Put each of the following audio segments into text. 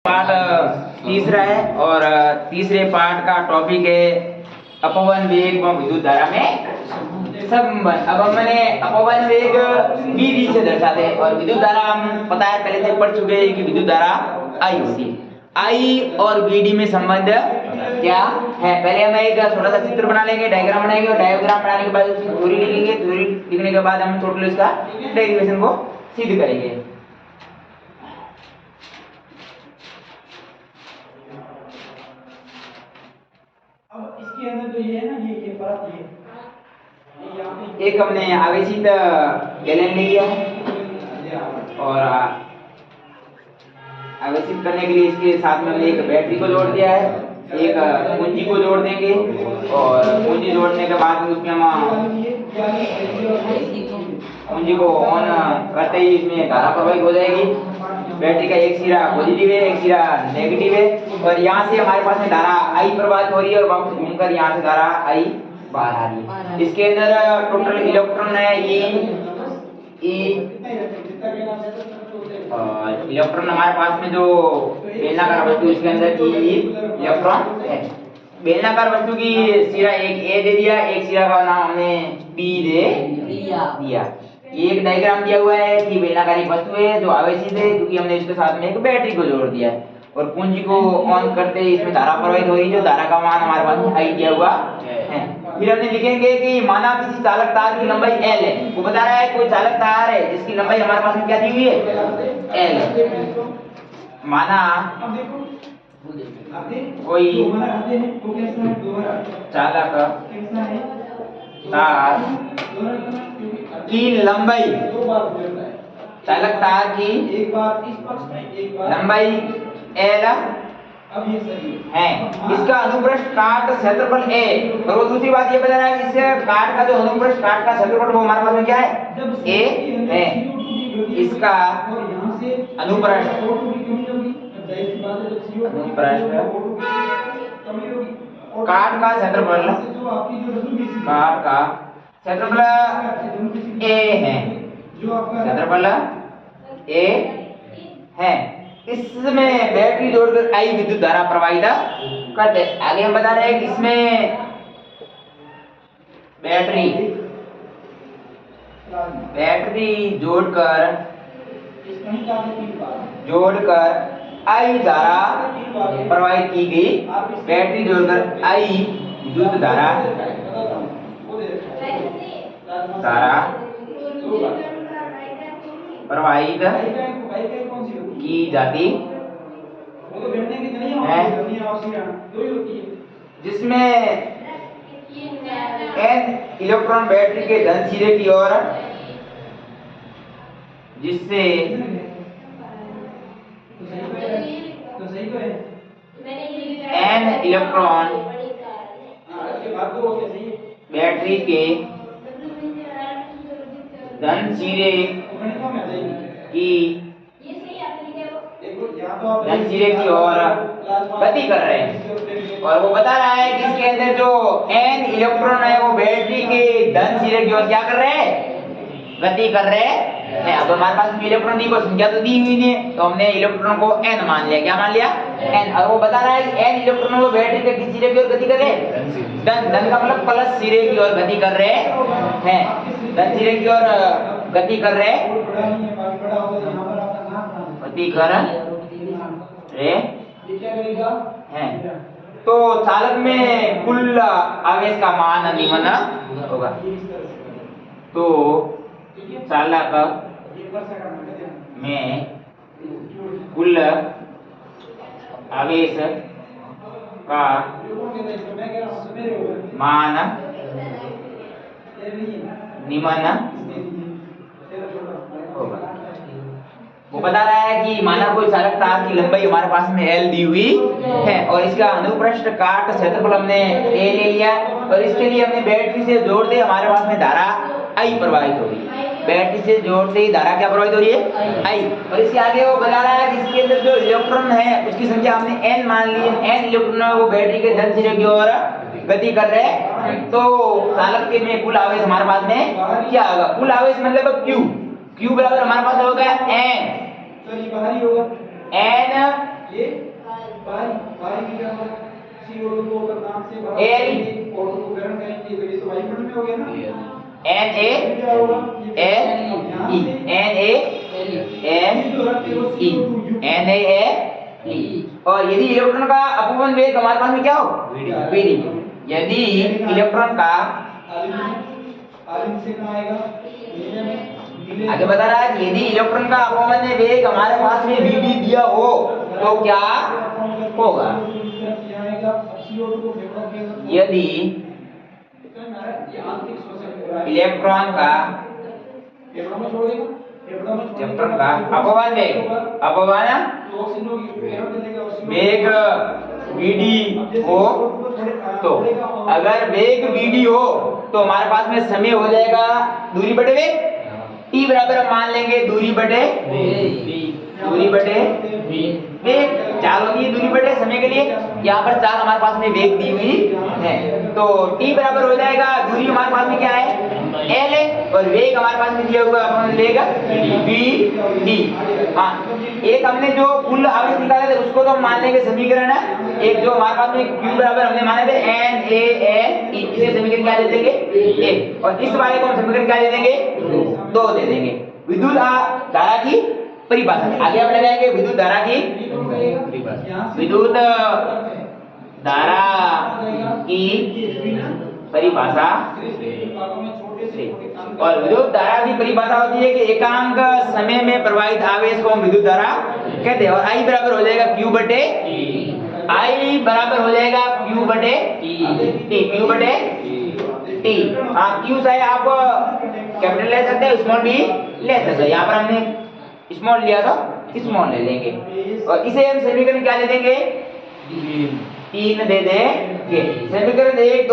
Part तीसरा है और तीसरे पार्ट का टॉपिक है अपवन वेग व विद्युत धारा में संबंध। अब हमने अपवन वेग v से दर्शाते हैं और विद्युत धारा हम पता है पहले से पढ़ चुके हैं कि विद्युत धारा I होती है। I और Vd में संबंध क्या है? पहले हम एक छोटा सा चित्र बना लेंगे, डायग्राम बनाएंगे और डायग्राम बनाने के बाद उसकी थ्योरी लिखेंगे। थ्योरी लिखने के बाद हम टोटल इसका डेरिवेशन को सिद्ध करेंगे। अब इसके अंदर जो ये है ना, ये परत ये एक हमने आवेशित गैलन ले लिया और आवेशित करने के लिए इसके साथ में हमने एक बैटरी को जोड़ दिया है, एक कुंजी को जोड़ देंगे और कुंजी जोड़ने के बाद में उसमें हम कुंजी को ऑन करते ही इसमें धारा प्रवाहित हो जाएगी। बैटरी का एक सिरा पॉजिटिव है, एक सिरा नेगेटिव है और यहाँ से हमारे पास में धारा I प्रवाहित हो रही है और वापस घूमकर यहाँ से धारा I बाहर आ रही है। इसके अंदर टोटल इलेक्ट्रॉन है E और इलेक्ट्रॉन हमारे पास में जो बेलनाकार वस्तु इसके अंदर E इलेक्ट्रॉन है। बेलनाकार वस्तु की सिरा एक A दे दिया, एक सिरा का नाम हमने B दे दिया। ये एक डायग्राम दिया हुआ है कि बेलनाकार एक वस्तु है जो आवेशित है क्योंकि हमने इसके साथ में एक बैटरी को जोड़ दिया है और कुंजी को ऑन करते ही इसमें धारा प्रवाहित हो रही है जो धारा का मान हमारे पास में I दिया हुआ है। फिर हमने लिखेंगे कि माना किसी चालक तार की लंबाई L है। वो बता रहा है कोई चालक तार है जिसकी लंबाई हमारे पास में क्या दी हुई है L है। माना कोई चालक तार की लंबाई, चालक तार की लंबाई L है, इसका अनुप्रस्थ काट क्षेत्रफल A और वो दूसरी बात ये बता रहा है कि इससे काट का जो अनुप्रस्थ काट का क्षेत्रफल वो हमारे पास में क्या है A है। इसका अनुप्रस्थ काट का क्षेत्रफल A है, क्षेत्रफल A है। इसमें बैटरी जोड़कर I विद्युत धारा प्रवाहित करते हैं। आगे हम बता रहे हैं कि इसमें बैटरी जोड़कर I धारा प्रवाहित की गई। बैटरी जोड़कर I विद्युत धारा प्रवाहित की जाती है, जिसमें N इलेक्ट्रॉन बैटरी के धन सिरे की ओर, जिससे N इलेक्ट्रॉन बैटरी के धन सिरे की ओर गति कर रहे हैं और वो बता रहा है कि इसके अंदर जो N इलेक्ट्रॉन है वो बैटरी के धन सिरे की ओर क्या कर रहे हैं, गति कर रहे हैं। अब हमारे पास इलेक्ट्रॉन की कोई संख्या तो दी हुई नहीं है तो हमने इलेक्ट्रॉन को N मान लिया। क्या मान लिया? N। और वो बता रहा है कि N इलेक्ट्रॉन वो बैटरी के किस सिरे की ओर गति कर रहे हैं, धन का मतलब प्लस सिरे की ओर गति कर रहे हैं, धन सिरे की ओर गति कर रहे हैं। तो चालक में कुल आवेश का मान निम्न होगा। तो चालक में कुल आवेश का मान निम्न होगा। वो बता रहा है कि माना कोई चालक तार की लंबाई हमारे पास में L दी हुई है और इसका अनुप्रस्थ काट क्षेत्रफल हमने A ले लिया और इसके लिए हमने बैटरी से जोड़ दे हमारे पास में धारा I प्रवाहित होगी। बैटरी से जोड़ते ही धारा क्या प्रवाहित हो रही है I। और इसके आगे वो बता रहा है कि इसके अंदर जो इलेक्ट्रॉन है उसकी संख्या हमने N मान ली है। N इलेक्ट्रॉन वो बैटरी के धन सिरे की ओर गति कर रहे हैं। तो चालक के में कुल आवेश हमारे पास में क्या होगा? कुल आवेश मतलब Q बराबर हमारे पास होगा N ये बाई बाई की क्या होगा CO2 को अगर नाम से भरा L O2 को ग्रहण करेंगे तो ये तो वायुमंडल में हो गया ना Na क्या होगा NaE और यदि इलेक्ट्रॉन का अपवन वेग हमारे पास में क्या हो VD यदि इलेक्ट्रॉन का आलिन से कहाँ आएगा नीले आगे बता रहा है कि यदि इलेक्ट्रॉन का अपवन वेग हमारे पास में VD दिया हो तो क्या होगा यहाँ आएगा CO2 को फेंको किया यदि इलेक्ट्रॉन का इलेक्ट्रॉन में छोड़ देगा इलेक्ट्रॉन का अपवन वेग VD हो तो अगर वेग VD हो तो हमारे पास में समय हो जाएगा दूरी बटे वेग T बराबर हम मान लेंगे दूरी बटे वेग चार होती है दूरी बटे समय के लिए यहाँ पर चार हमारे पास में वेग दी हुई है तो T बराबर हो जाएगा दूरी हमारे पास में क्या है L है और वेग हमारे पास में दिया हुआ है अपन लेगा VD हाँ एक हमने जो कुल आवेश निकाले थे उसको तो हम मान लेंगे समीकरण है एक जो हमारे पास में Q बराबर हमने माने थे NaLe इसे समीकरण क्या दे देंगे 1 और इस वाले को हम समीकरण क्या दे देंगे 2 दे देंगे विद्युत धारा की परिभाषा आगे हम लगाएंगे विद्युत धारा की विद्युत धारा की परिभाषा और विद्युत धारा की परिभाषा होती है कि एकांक समय में प्रवाहित आवेश को हम विद्युत धारा कहते हैं और I बराबर हो जाएगा Q बटे I बराबर हो जाएगा Q बटे T हाँ Q चाहे आप कैपिटल ले सकते हैं स्मॉल भी ले सकते हैं यहाँ पर हमने स्मॉल लिया तो स्मॉल ले लेंगे और इसे हम समीकरण क्या दे देंगे 3 दे देंगे समीकरण 1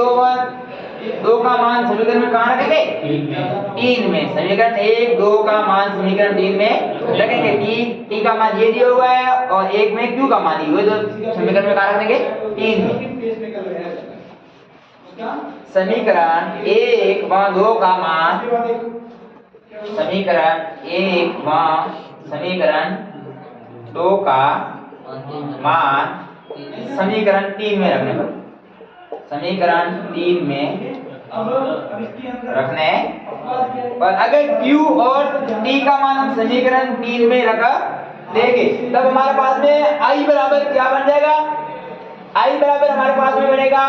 2 का मान समीकरण में कहाँ रखेंगे 3 में समीकरण 1 2 का मान समीकरण 3 में रखेंगे T का मान ये दिया हुआ है और 1 में Q का मान दिया हुआ है तो समीकरण में कहाँ रखेंगे 3 में समीकरण 1 व 2 का मान समीकरण 1 व समीकरण 2 का मान समीकरण 3 में रखने पर समीकरण 3 में रखने पर अगर Q और T का मान हम समीकरण 3 में रख देंगे तब हमारे पास में I बराबर क्या बन जाएगा I बराबर हमारे पास में बनेगा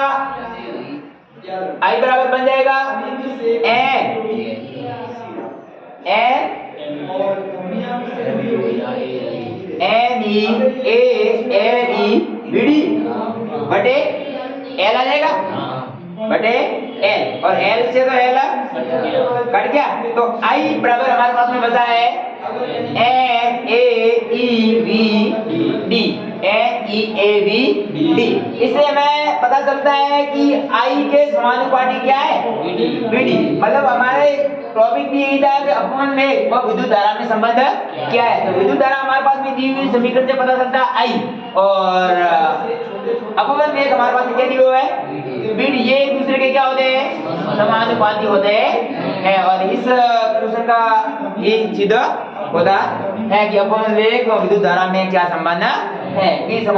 I बराबर बन जाएगा NeALe VD बटे L आ जाएगा बटे L और L से तो L कट गया तो I बराबर हमारे पास में बचा है NeAVD इससे हमें पता चलता है कि I के समानुपाती क्या है VD मतलब हमारे टॉपिक भी यही था कि अपवन में व विद्युत धारा में संबंध क्या है तो विद्युत धारा हमारे पास में दी हुई समीकरण से पता चलता है I और अपवन में हमारे पास क्या दिया हुआ है VD ये एक दूसरे के क्या होते हैं समानुपाती होते हैं और इस क्वेश्चन का ये सिद्ध होता है कि अपवन वेग और विद्युत धारा में क्या संबंध है